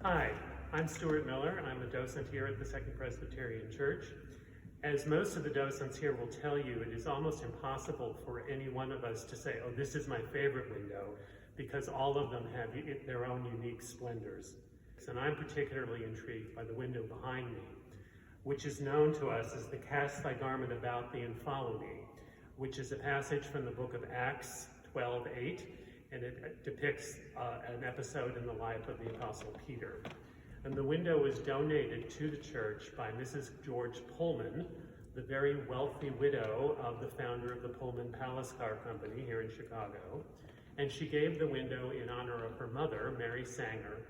Hi, I'm Stuart Miller. I'm a docent here at the Second Presbyterian Church. As most of the docents here will tell you, it is almost impossible for any one of us to say, oh, this is my favorite window, because all of them have their own unique splendors. And I'm particularly intrigued by the window behind me, which is known to us as the Cast Thy Garment About Thee and Follow Me, which is a passage from the book of Acts 12:8, and it depicts an episode in the life of the Apostle Peter. And the window was donated to the church by Mrs. George Pullman, the very wealthy widow of the founder of the Pullman Palace Car Company here in Chicago. And she gave the window in honor of her mother, Mary Sanger,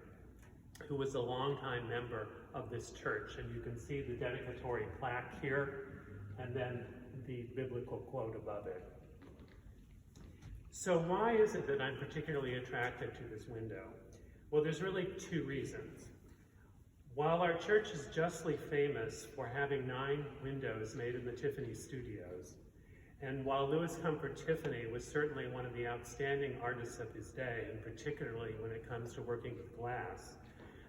who was a longtime member of this church. And you can see the dedicatory plaque here, and then the biblical quote above it. So why is it that I'm particularly attracted to this window? Well, there's really two reasons. While our church is justly famous for having 9 windows made in the Tiffany studios, and while Louis Comfort Tiffany was certainly one of the outstanding artists of his day, and particularly when it comes to working with glass,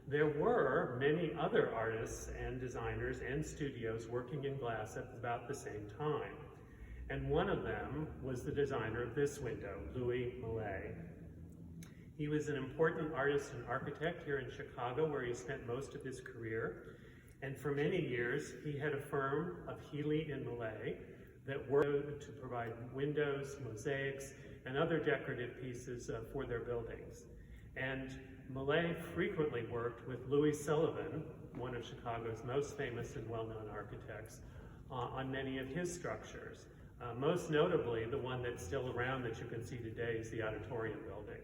there were many other artists and designers and studios working in glass at about the same time. And one of them was the designer of this window, Louis Millet. He was an important artist and architect here in Chicago, where he spent most of his career. And for many years, he had a firm of Healy and Millet that worked to provide windows, mosaics, and other decorative pieces for their buildings. And Millet frequently worked with Louis Sullivan, one of Chicago's most famous and well-known architects, on many of his structures. Most notably, the one that's still around that you can see today is the Auditorium building.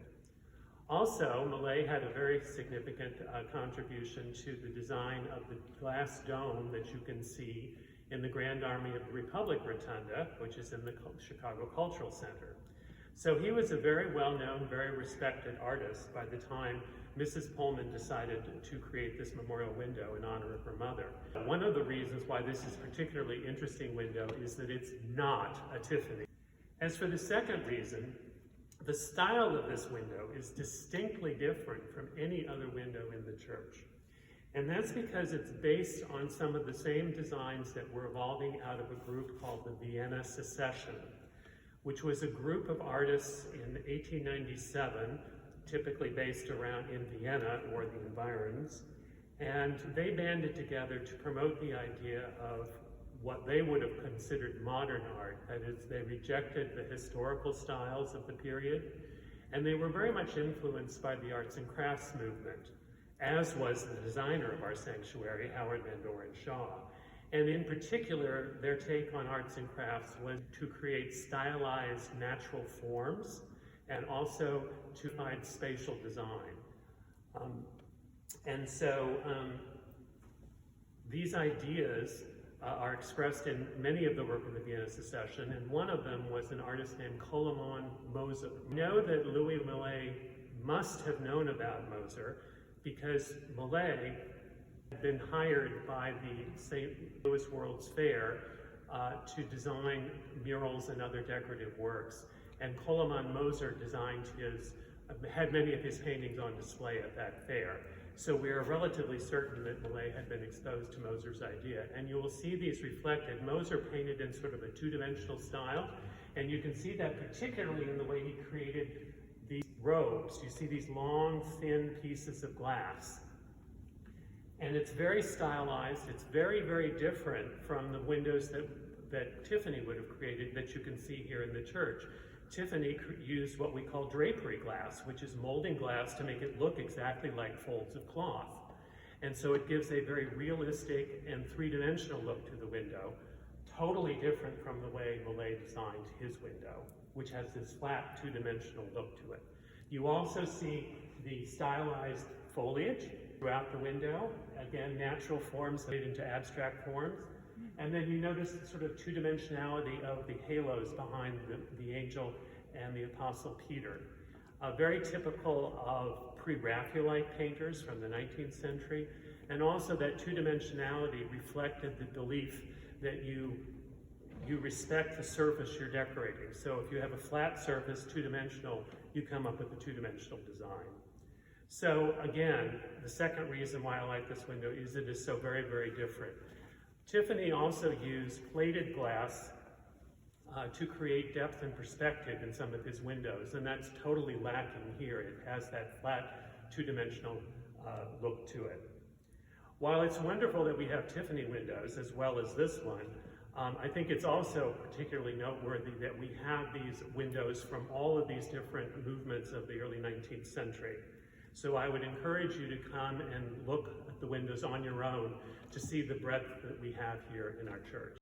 Also, Millet had a very significant contribution to the design of the glass dome that you can see in the Grand Army of the Republic Rotunda, which is in the Chicago Cultural Center. So he was a very well-known, very respected artist by the time Mrs. Pullman decided to create this memorial window in honor of her mother. One of the reasons why this is a particularly interesting window is that it's not a Tiffany. As for the second reason, the style of this window is distinctly different from any other window in the church. And that's because it's based on some of the same designs that were evolving out of a group called the Vienna Secession, which was a group of artists in 1897, typically based around in Vienna or the environs, and they banded together to promote the idea of what they would have considered modern art. That is, they rejected the historical styles of the period, and they were very much influenced by the arts and crafts movement, as was the designer of our sanctuary, Howard Van Doren Shaw. And in particular, their take on arts and crafts was to create stylized natural forms and also to find spatial design. These ideas are expressed in many of the work of the Vienna Secession, and one of them was an artist named Koloman Moser. We know that Louis Millet must have known about Moser because Millet had been hired by the St. Louis World's Fair to design murals and other decorative works. And Koloman Moser had many of his paintings on display at that fair. So we are relatively certain that Millet had been exposed to Moser's idea. And you will see these reflected. Moser painted in sort of a two-dimensional style, and you can see that particularly in the way he created these robes. You see these long, thin pieces of glass. And it's very stylized. It's very, very different from the windows that Tiffany would have created that you can see here in the church. Tiffany used what we call drapery glass, which is molding glass to make it look exactly like folds of cloth. And so it gives a very realistic and three-dimensional look to the window, totally different from the way Millet designed his window, which has this flat two-dimensional look to it. You also see the stylized foliage throughout the window, again, natural forms made into abstract forms. And then you notice the sort of two-dimensionality of the halos behind the angel and the Apostle Peter. Very typical of pre-Raphaelite painters from the 19th century. And also that two-dimensionality reflected the belief that you respect the surface you're decorating. So if you have a flat surface, two-dimensional, you come up with a two-dimensional design. So again, the second reason why I like this window is it is so very, very different. Tiffany also used plated glass to create depth and perspective in some of his windows, and that's totally lacking here. It has that flat, two-dimensional look to it. While it's wonderful that we have Tiffany windows as well as this one, I think it's also particularly noteworthy that we have these windows from all of these different movements of the early 19th century. So I would encourage you to come and look at the windows on your own to see the breadth that we have here in our church.